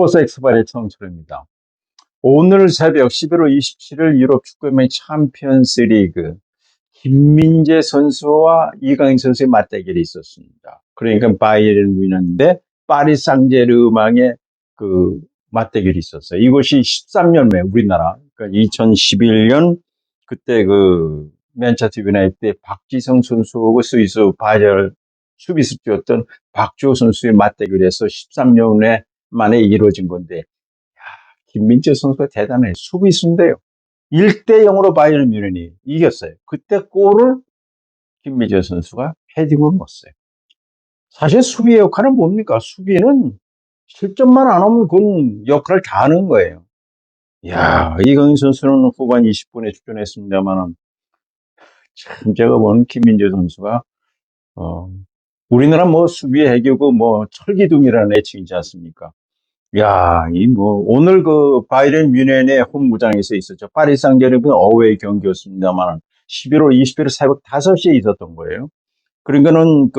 스포츠 엑스파일의 청철입니다. 오늘 새벽 11월 27일 유럽 축구연맹 챔피언스 리그 김민재 선수와 이강인 선수의 맞대결이 있었습니다. 그러니까 바이에른 뮤니크인데 파리 상제르맹의 그 맞대결이 있었어요. 이것이 13년 만에 우리나라, 그러니까 2011년 그때 그 맨체스터 유나이티드 때 박지성 선수하고 스위스 바이엘 수비수 뛰었던 박주호 선수의 맞대결에서 13년 만에 이루어진 건데, 김민재 선수가 대단해. 수비수인데요. 1대 0으로 바이에른 뮤니크이 이겼어요. 그때 골을 김민재 선수가 헤딩으로 넣었어요. 사실 수비의 역할은 뭡니까? 수비는 실점만 안 하면 그건 역할을 다 하는 거예요. 이강인 선수는 후반 20분에 출전했습니다만, 참 제가 보는 김민재 선수가 우리나라 뭐 수비의 해교고 뭐 철기둥이라는 애칭이지 않습니까? 오늘 그 바이에른 뮌헨의 홈구장에서 있었죠. 파리 상제르맹 어웨이 경기였습니다만 11월 20일 새벽 5시에 있었던 거예요. 그러니까는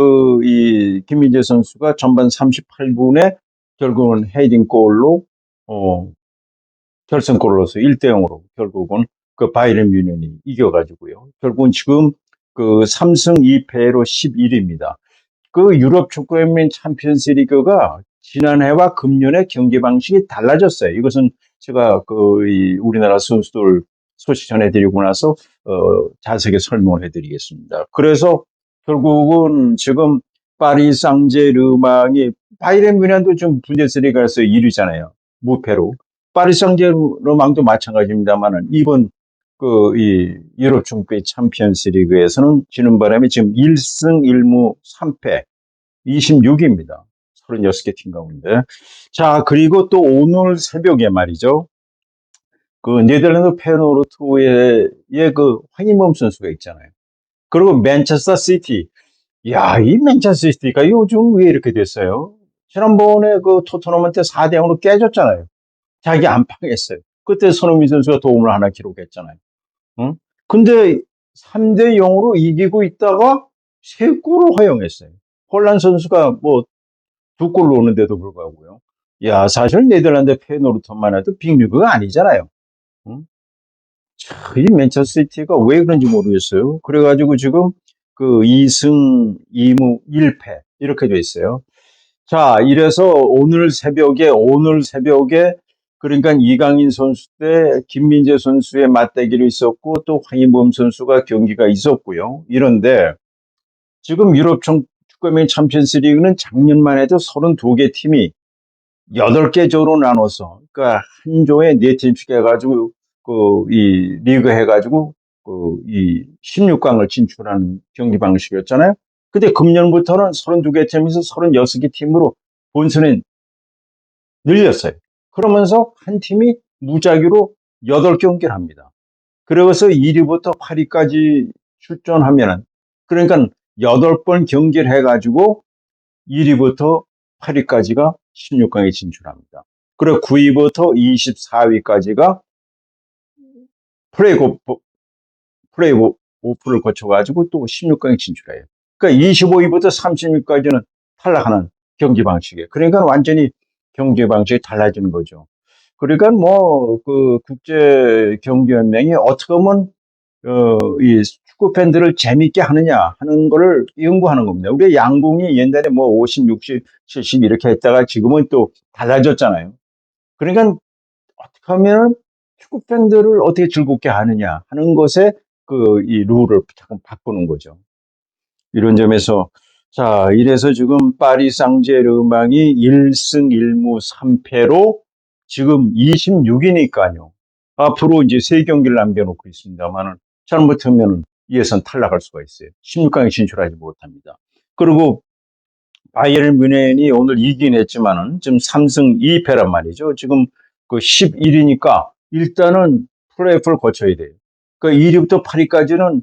이 김민재 선수가 전반 38분에 결국은 헤딩골로 결승골을 넣어서 1대 0으로 결국은 그 바이에른 뮌헨이 이겨가지고요. 결국은 지금 그 3승 2패로 11위입니다. 그 유럽 축구연맹 챔피언스 리그가 지난해와 금년의 경기 방식이 달라졌어요. 이것은 제가 우리나라 선수들 소식 전해드리고 나서 자세하게 설명을 해드리겠습니다. 그래서 결국은 지금 파리 상제르맹이 바이에른 뮌헨도 지금 분데스리가에서 1위잖아요. 무패로. 파리 상제르맹도 마찬가지입니다만은 이번 이 유럽 축구의 챔피언스 리그에서는 지는 바람에 지금 1승 1무 3패 26위입니다. 36개 팀 가운데. 자, 그리고 또 오늘 새벽에 말이죠. 그 네덜란드 페노르트의 그 황희범 선수가 있잖아요. 그리고 맨체스터 시티. 이 맨체스터 시티가 요즘 왜 이렇게 됐어요? 지난번에 그 토트넘한테 4대 0으로 깨졌잖아요. 자기 안방했어요. 그때 손흥민 선수가 도움을 하나 기록했잖아요. 응? 근데 3대 0으로 이기고 있다가 3골을 허용했어요. 홀란 선수가 뭐 2골 넣었는데도 불구하고요. 사실 네덜란드 페노르트만 해도 빅리그가 아니잖아요. 응? 이 맨체스터 시티가 왜 그런지 모르겠어요. 그래가지고 지금 그 2승 2무 1패 이렇게 돼 있어요. 자, 이래서 오늘 새벽에 그러니까 이강인 선수 대 김민재 선수의 맞대결이 있었고 또 황희범 선수가 경기가 있었고요. 이런데 지금 유럽 축구연맹 챔피언스 리그는 작년만 해도 32개 팀이 8개 조로 나눠서, 그러니까 한 조에 4팀씩 해가지고 이 리그 해가지고 이 16강을 진출하는 경기 방식이었잖아요. 근데 금년부터는 32개 팀에서 36개 팀으로 본선에 늘렸어요. 그러면서 한 팀이 무작위로 8경기를 합니다. 그래서 1위부터 8위까지 출전하면은, 그러니까 8번 경기를 해가지고 1위부터 8위까지가 16강에 진출합니다. 그리고 9위부터 24위까지가 플레이오프를 거쳐가지고 또 16강에 진출해요. 그러니까 25위부터 30위까지는 탈락하는 경기 방식이에요. 그러니까 완전히 경기 방식이 달라지는 거죠. 그러니까 그 국제 경기연맹이 어떻게 보면 이 축구 팬들을 재밌게 하느냐 하는 거를 연구하는 겁니다. 우리 양궁이 옛날에 50, 60, 70 이렇게 했다가 지금은 또 달라졌잖아요. 그러니까 어떻게 하면 축구 팬들을 어떻게 즐겁게 하느냐 하는 것에 이 룰을 조금 바꾸는 거죠. 이런 점에서 자, 이래서 지금 파리 상제르맹이 1승 1무 3패로 지금 26위니까요. 앞으로 이제 3경기를 남겨놓고 있습니다만은 잘못하면 예선 탈락할 수가 있어요. 16강에 진출하지 못합니다. 그리고 바이에른 뮌헨이 오늘 이기긴 했지만은 지금 3승 2패란 말이죠. 지금 그 11위니까 일단은 플레이오프를 거쳐야 돼요. 그 1위부터 8위까지는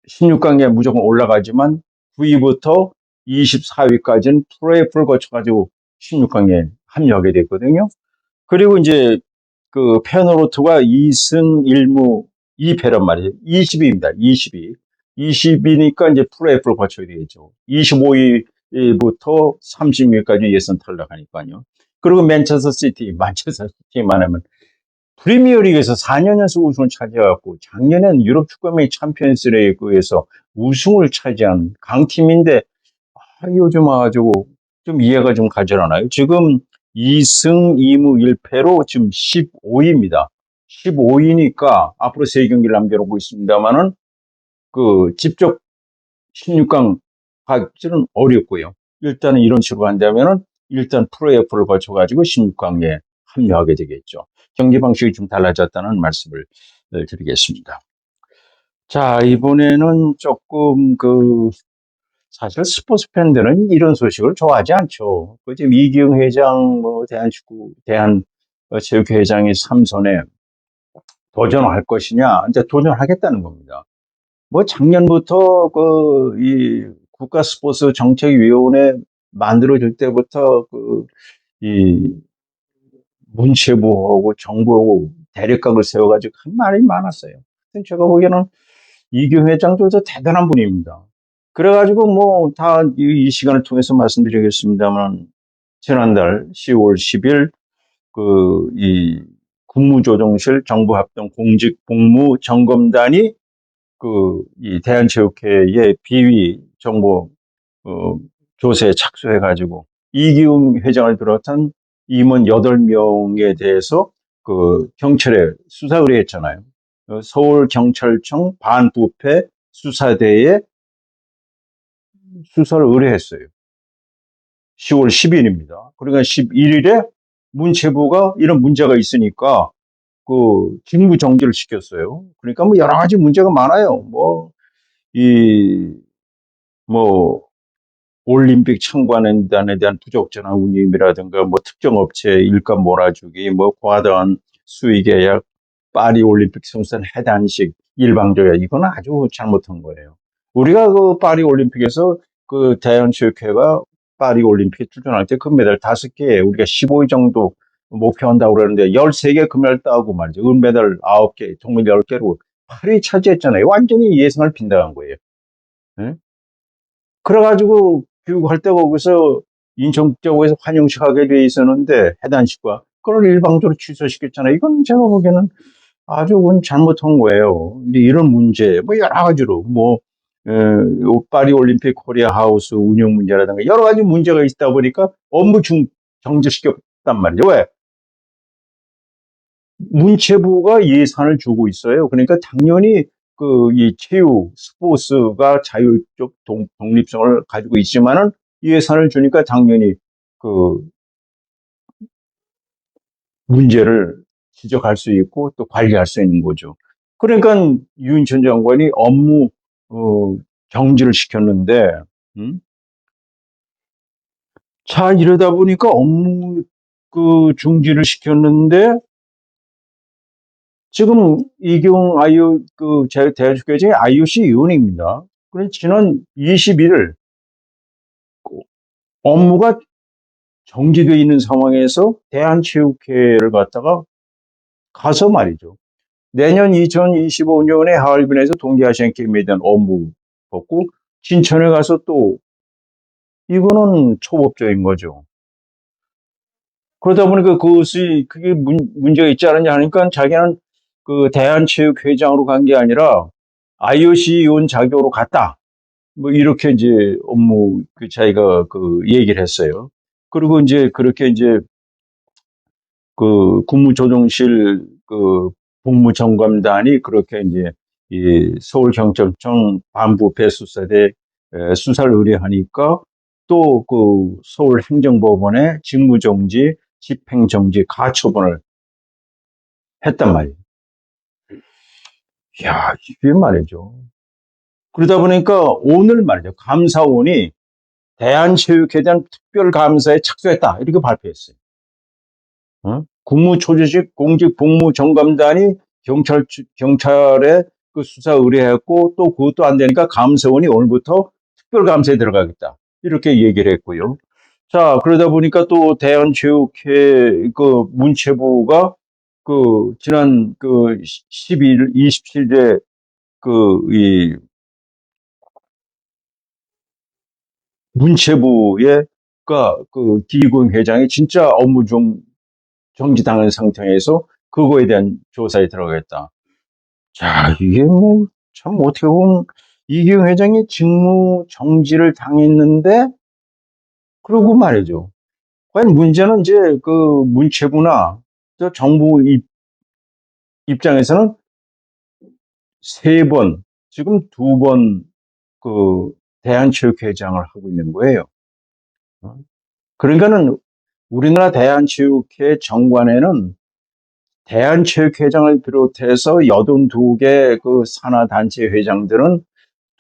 16강에 무조건 올라가지만 9위부터 24위까지는 플레이오프를 거쳐가지고 16강에 합류하게 됐거든요. 그리고 이제 그 페노르트가 2승 1무 2패란 말이에요. 20위입니다. 20위. 20위니까 이제 플레이오프를 거쳐야 되겠죠. 25위부터 30위까지 예선 탈락하니까요. 그리고 만체스터 시티만 하면 프리미어리그에서 4년 연속 우승을 차지해갖고 작년엔 유럽 축구연맹 챔피언스리그에서 우승을 차지한 강팀인데 요즘 와가지고 좀 이해가 좀 가지 않아요. 지금 2승 2무 1패로 지금 15위입니다. 15위니까 앞으로 3경기를 남겨놓고 있습니다만은 직접 16강 가기는 어렵고요. 일단은 이런 식으로 한다면은 일단 프로F를 거쳐가지고 16강에 합류하게 되겠죠. 경기 방식이 좀 달라졌다는 말씀을 드리겠습니다. 자, 이번에는 조금 사실 스포츠 팬들은 이런 소식을 좋아하지 않죠. 지금 이기흥 회장, 대한체육회장이 삼선에 도전할 것이냐, 이제 도전하겠다는 겁니다. 작년부터 이 국가 스포츠 정책위원회 만들어질 때부터 이 문체부하고 정부하고 대립각을 세워가지고 큰 말이 많았어요. 제가 보기에는 이규 회장도 대단한 분입니다. 그래가지고 이 시간을 통해서 말씀드리겠습니다만 지난달 10월 10일 이 국무조정실 정부합동 공직복무점검단이 이 대한체육회의 비위 정보 조사에 착수해가지고 이기웅 회장을 비롯한 임원 8명에 대해서 경찰에 수사 의뢰했잖아요. 서울경찰청 반부패 수사대에 수사를 의뢰했어요. 10월 10일입니다. 그러니까 11일에 문체부가 이런 문제가 있으니까 직무 정지를 시켰어요. 그러니까 여러 가지 문제가 많아요. 올림픽 참관인단에 대한 부적절한 운임이라든가 특정 업체 일감 몰아주기, 과다한 수의 계약, 파리 올림픽 선수단 해단식 일방적이야. 이건 아주 잘못한 거예요. 우리가 파리 올림픽에서 대한체육회가 파리 올림픽에 출전할 때 금메달 5개, 우리가 15위 정도 목표한다고 그러는데 13개 금메달 따고 말이죠. 은메달 9개, 동메달 10개로 8위 차지했잖아요. 완전히 예상을 빗나간 거예요. 네? 그래가지고 교육할 때 거기서 인천국제공항에서 환영식 하게 돼 있었는데 해단식과 그걸 일방적으로 취소시켰잖아요. 이건 제가 보기에는 아주 잘못한 거예요. 근데 이런 문제, 여러 가지로, 파리 올림픽 코리아 하우스 운영 문제라든가 여러 가지 문제가 있다 보니까 업무 정지시켰단 말이죠. 왜? 문체부가 예산을 주고 있어요. 그러니까 당연히 이 체육, 스포츠가 자율적 독립성을 가지고 있지만은 예산을 주니까 당연히 문제를 지적할 수 있고 또 관리할 수 있는 거죠. 그러니까 유인천 장관이 업무 정지를 시켰는데, 자 이러다 보니까 업무 중지를 시켰는데 지금 이경 대한축구회장이 IOC 위원입니다. 그래서 지난 21일 업무가 정지되어 있는 상황에서 대한체육회를 갖다가 가서 말이죠. 내년 2025년에 하얼빈에서 동계아시안게임에 대한 업무 받고 진천에 가서 또 이거는 초법적인 거죠. 그러다 보니까 그게 문제가 있지 않느냐 하니까 자기는 대한체육회장으로 간 게 아니라 IOC 위원 자격으로 갔다. 이렇게 이제 업무 자기가 얘기를 했어요. 그리고 이제 그렇게 이제 국무조정실 복무점검단이 그렇게 이제 이 서울경찰청 반부패 수사대 수사를 의뢰하니까 또 서울행정법원에 직무정지, 집행정지, 가처분을 했단 말이에요. 이야, 이게 말이죠. 그러다 보니까 오늘 말이죠. 감사원이 대한체육회에 대한 특별감사에 착수했다. 이렇게 발표했어요. 국무초지식 공직복무점검단이 경찰에 수사 의뢰했고 또 그것도 안 되니까 감사원이 오늘부터 특별감사에 들어가겠다. 이렇게 얘기를 했고요. 자, 그러다 보니까 또 대한체육회 문체부가 지난 12일, 27일에 이 문체부에 그 기금 회장이 진짜 업무 정지당한 상태에서 그거에 대한 조사에 들어가겠다. 자, 이게 뭐, 참, 어떻게 보면, 이기용 회장이 직무 정지를 당했는데, 그러고 말이죠. 과연 문제는 이제 그 문체부나 저 정부 입장에서는 세 번, 지금 두 번 그 대한체육회장을 하고 있는 거예요. 어? 그러니까는 우리나라 대한체육회 정관에는 대한체육회장을 비롯해서 82개 그 산하단체 회장들은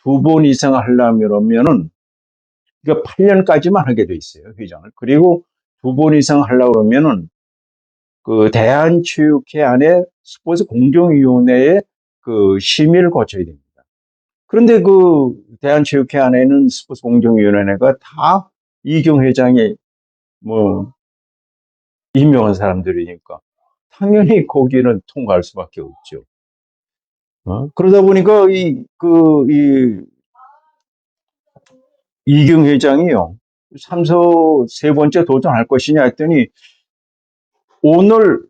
두 번 이상 하려면은, 그러니까 8년까지만 하게 돼 있어요, 회장을. 그리고 두 번 이상 하려고 그러면은, 그 대한체육회 안에 스포츠 공정위원회의 그 심의를 거쳐야 됩니다. 그런데 그 대한체육회 안에는 스포츠 공정위원회가 다 이경 회장이 뭐 임명한 사람들이니까 당연히 거기는 통과할 수밖에 없죠. 그러다 보니까 이경 회장이요. 삼서 세 번째 도전할 것이냐 했더니 오늘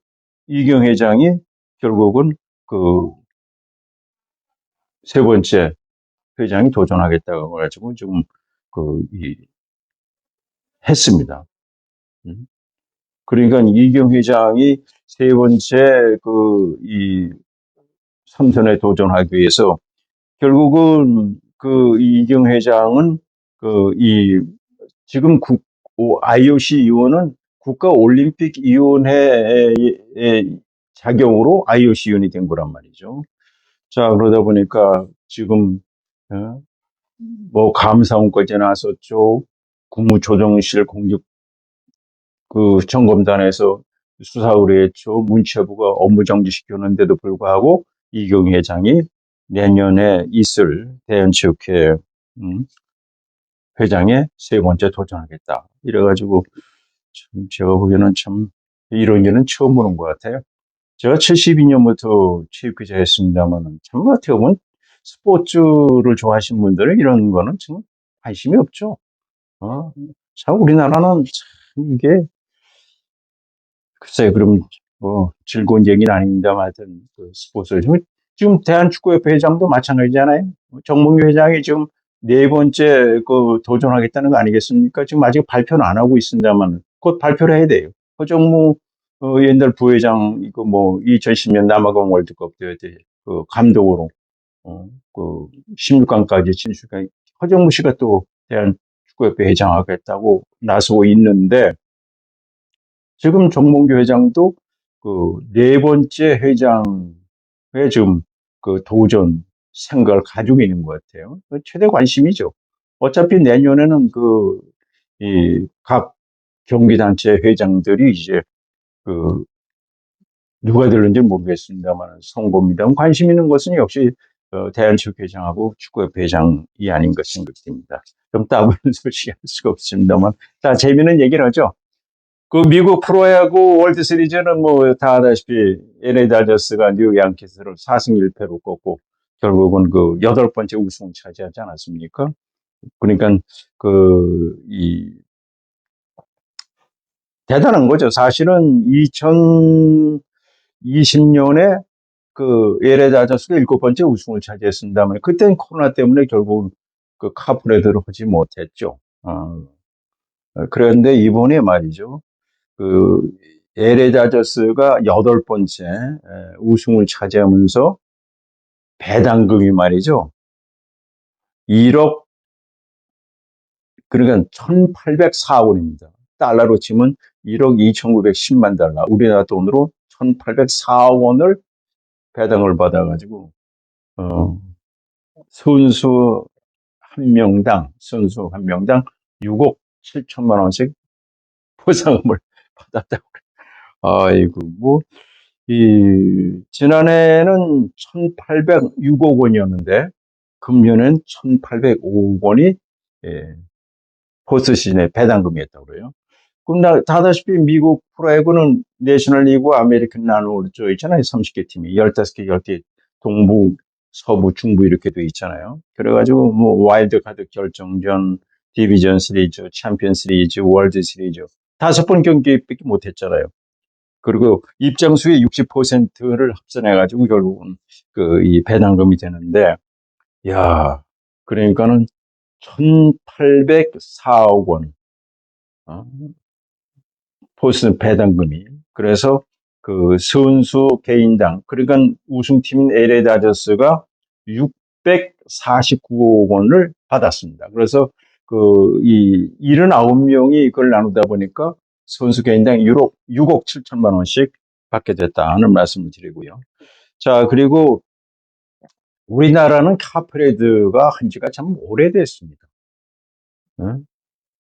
이경 회장이 결국은 그 세 번째 회장이 도전하겠다고 해가지고 지금 했습니다. 그러니까 이경 회장이 세 번째 삼선에 도전하기 위해서 결국은 이경 회장은 지금 IOC 위원은 국가올림픽위원회의 자격으로 IOC 위원이 된 거란 말이죠. 자, 그러다 보니까 지금, 뭐, 감사원까지 나섰죠. 국무조정실 점검단에서 수사 의뢰했죠. 문체부가 업무 정지시켰는데도 불구하고 이경 회장이 내년에 있을 대한체육회 회장에 세 번째 도전하겠다. 이래가지고 참 제가 보기에는 참 이런 일은 처음 보는 것 같아요. 제가 72년부터 체육기자였습니다만 참 어떻게 보면 스포츠를 좋아하시는 분들은 이런 거는 참 관심이 없죠. 참 우리나라는 참 이게 글쎄요, 그럼 뭐 즐거운 얘기는 아닙니다만 하여튼 그 스포츠 지금 대한축구협회 회장도 마찬가지잖아요. 정몽규 회장이 지금 네 번째 도전하겠다는 거 아니겠습니까? 지금 아직 발표는 안 하고 있습니다만 곧 발표를 해야 돼요. 허정무 옛날 부회장 이거 뭐 2010년 남아공 월드컵 때 그 감독으로 그 16강까지 진출까지 허정무 씨가 또 대한축구협회 회장하겠다고 나서고 있는데 지금 정몽규 회장도 그 네 번째 회장에 지금 그 도전 생각을 가지고 있는 것 같아요. 최대 관심이죠. 어차피 내년에는 각 경기단체 회장들이 이제 누가 될는지 모르겠습니다만 선거입니다. 관심 있는 것은 역시 대한체육회장하고 축구협회 회장이 아닌가 생각됩니다. 좀 따분한 소식이 할 수가 없습니다만. 자, 재미있는 얘기를 하죠. 그 미국 프로야구 월드 시리즈는 뭐 다 아다시피 LA 다저스가 뉴욕 양키스를 4승 1패로 꺾고 결국은 그 여덟 번째 우승을 차지하지 않았습니까? 그러니까 대단한 거죠. 사실은 2020년에 그 LA 다저스가 일곱 번째 우승을 차지했습니다만 그때는 코로나 때문에 결국은 그 카프레드를 하지 못했죠. 그런데 이번에 말이죠. LA 다저스가 여덟 번째 우승을 차지하면서 배당금이 말이죠. 1억, 그러니까 1,804억 원입니다. 달러로 치면 1억 2,910만 달러. 우리나라 돈으로 1,804억 원을 배당을 받아가지고, 선수 한 명당 6억 7천만 원씩 포상금을 받았다고. 아이고, 뭐, 지난해는 1,806억 원이었는데, 금년엔 1,805억 원이, 포스트 시즌의 배당금이었다고 그래요. 그럼 다다시피 미국 프로야구는 내셔널리그, 아메리칸 나누어 있잖아요. 30개 팀이. 15개, 10개, 동부, 서부, 중부 이렇게 돼 있잖아요. 그래가지고, 뭐, 와일드 카드 결정전, 디비전 시리즈, 챔피언 시리즈, 월드 시리즈 5번 경기밖에 못했잖아요. 그리고 입장수의 60%를 합산해가지고 결국은 이 배당금이 되는데, 야, 그러니까는 1,804억 원, 어? 포스 배당금이. 그래서 그 선수 개인당, 그러니까 우승팀인 LA 다저스가 649억 원을 받았습니다. 그래서 이 79명이 그걸 나누다 보니까 선수 개인당 6억 7천만 원씩 받게 됐다는 말씀을 드리고요. 자, 그리고 우리나라는 카프레드가 한 지가 참 오래됐습니다.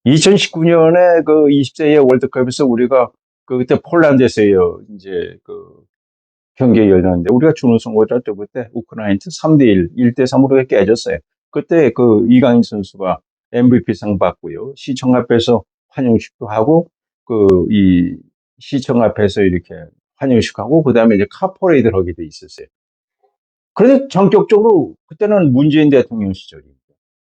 2019년에 그 20세 이하 월드컵에서 우리가 그때 폴란드에서요, 이제 경기가 열렸는데 우리가 준우승을 했죠. 그때 우크라이나한테 3대1, 1대3으로 깨졌어요. 그때 이강인 선수가 MVP상 받고요. 시청 앞에서 환영식도 하고 이 시청 앞에서 이렇게 환영식하고 그다음에 이제 카퍼레이드를 하게 돼 있었어요. 그런데 전격적으로 그때는 문재인 대통령 시절입니다.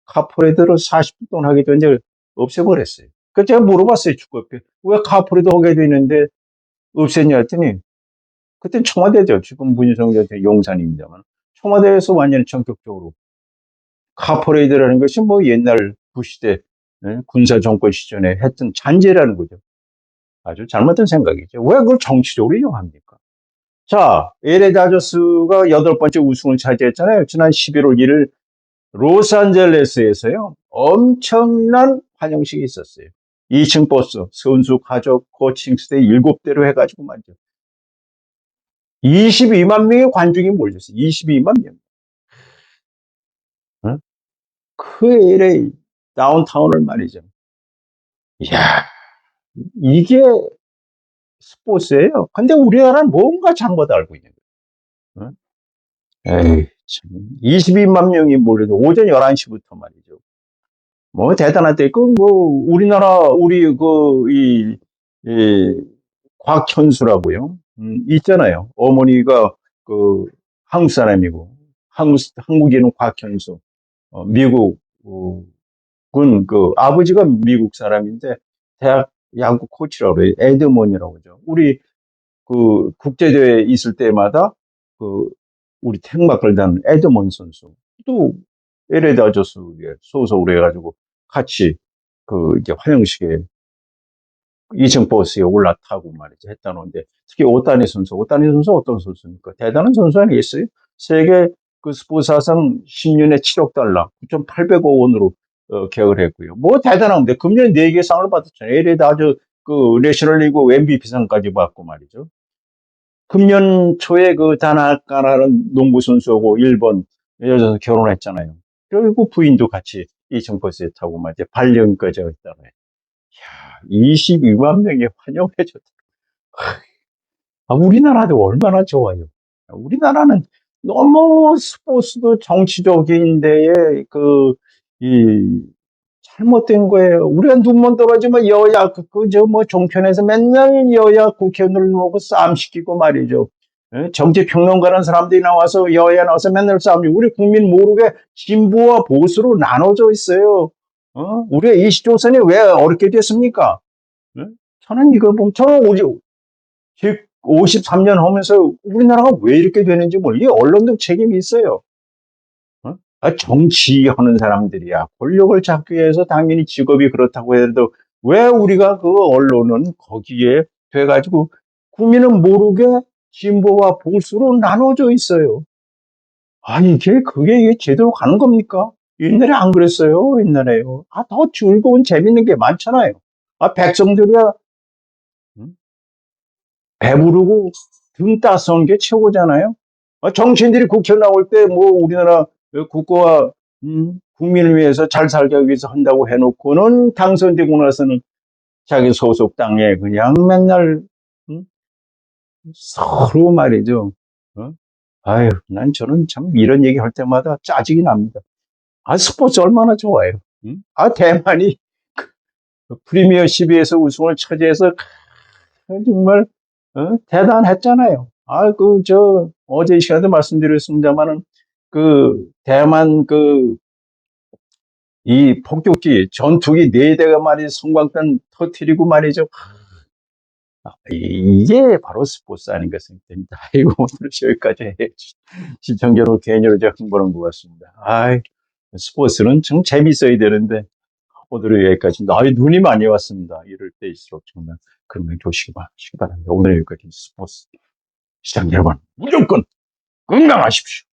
카퍼레이드를 40분 동안 하게 됐는데 없애버렸어요. 그래서 제가 물어봤어요, 축구협회. 왜 카퍼레이드 하게 되는데 없앴냐 했더니 그땐 청와대죠. 지금 문희정 대통령 용산입니다만. 청와대에서 완전히 전격적으로 카퍼레이드라는 것이 뭐 옛날 구시대 군사 정권 시절에 했던 잔재라는 거죠. 아주 잘못된 생각이죠. 왜 그걸 정치적으로 이용합니까? 자, LA 다저스가 8번째 우승을 차지했잖아요. 지난 11월 1일 로스앤젤레스에서요. 엄청난 환영식이 있었어요. 2층 버스, 선수, 가족, 코칭 스테이 7대로 해가지고 말이죠. 22만 명의 관중이 몰렸어요. 22만 명. 어? 그 LA 다운타운을 말이죠. 이야, 이게 스포츠예요. 근데 우리나라는 뭔가 잘못 알고 있는 거예요. 에이, 참. 22만 명이 몰려도 오전 11시부터 말이죠. 뭐 대단하대. 우리나라 우리 이 곽현수라고요. 있잖아요. 어머니가 한국 사람이고 한국인은 곽현수. 미국 아버지가 미국 사람인데 대학 야구 코치라고 그래요. 에드먼이라고 그러죠. 우리 국제대회 있을 때마다 우리 택마크를 다는 에드먼 선수 또 LA 다저스에 소속으로 해가지고 같이 이제 환영식에 2층 버스에 올라타고 말이죠. 했다는데 특히 오타니 선수 어떤 선수입니까? 대단한 선수 아니겠어요? 세계 스포츠 사상 10년에 7억 달러, 9,800억 원으로 계약을 했고요. 뭐 대단한데 금년 4개 상을 받았잖아요. LA 다저 내셔널리그 MVP상까지 받고 말이죠. 금년 초에 다나카라는 농구 선수하고 일본 여자 결혼했잖아요. 그리고 부인도 같이 2층 버스에 타고 말이죠. 발령까지 했잖아요. 22만 명이 환영해줬다. 우리나라도 얼마나 좋아요. 우리나라는 너무 스포츠도 정치적인 데에 이 잘못된 거예요. 우리가 눈만 떨어지면 여야 종편에서 맨날 여야 국회의원을 놓고 싸움 시키고 말이죠. 정치 평론가라는 사람들이 나와서 여야 나와서 맨날 싸움이 우리 국민 모르게 진보와 보수로 나눠져 있어요. 우리가 이 시조선이 왜 어렵게 됐습니까? 저는 이걸 보면 저는 53년 하면서 우리나라가 왜 이렇게 되는지 이 언론도 책임이 있어요. 정치하는 사람들이야. 권력을 잡기 위해서 당연히 직업이 그렇다고 해도 왜 우리가 언론은 거기에 돼가지고 국민은 모르게 진보와 보수로 나눠져 있어요. 이게 제대로 가는 겁니까? 옛날에 안 그랬어요. 옛날에요. 더 즐거운 재밌는 게 많잖아요. 백성들이야 배부르고 등 따스한 게 최고잖아요. 정치인들이 국회 나올 때 우리나라 국가와 국민을 위해서 잘 살기 위해서 한다고 해놓고는 당선되고 나서는 자기 소속 당에 그냥 맨날 서로 말이죠. 저는 참 이런 얘기 할 때마다 짜증이 납니다. 스포츠 얼마나 좋아요. 대만이 프리미어 12에서 우승을 차지해서 정말 대단했잖아요. 어제 이 시간에도 말씀드렸습니다만은 대만 이 폭격기, 전투기 4대가 말이죠. 성광탄 터트리고 말이죠. 이게 바로 스포츠 아닌가 생각됩니다. 아이고, 오늘 여기까지 해야지. 시청자 여러분, 괜히 제가 흥분한 것 같습니다. 스포츠는 참 재밌어야 되는데, 오늘은 여기까지. 눈이 많이 왔습니다. 이럴 때일수록 정말 건강 조심하시기 바랍니다. 오늘 여기까지 스포츠. 시청자 여러분, 무조건 건강하십시오.